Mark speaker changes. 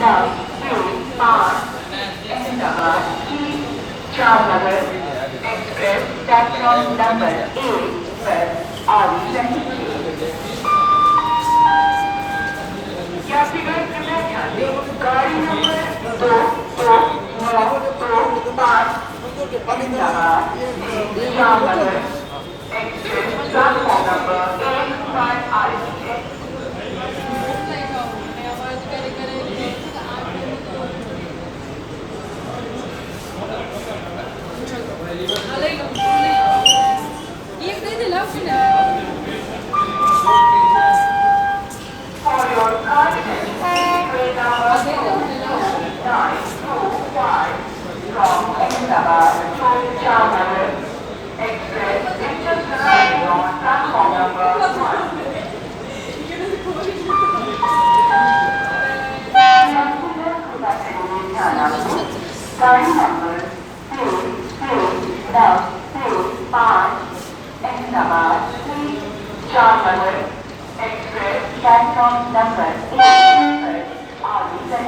Speaker 1: Ahmedabad, Jamnagar Express platform number 8 पर आरक्षण यात्रीगण कृपया ध्यान दें गाड़ी number 229225 Ahmedabad Jamnagar express platform number 1 पर आरक्षण है। For your confidence, train number 2925 from Ahmedabad to Jamnagar Express is just arriving on platform number 1. गाड़ी number 3395 Ahmedabad to Jamnagar Express platform number 8 पर आरक्षण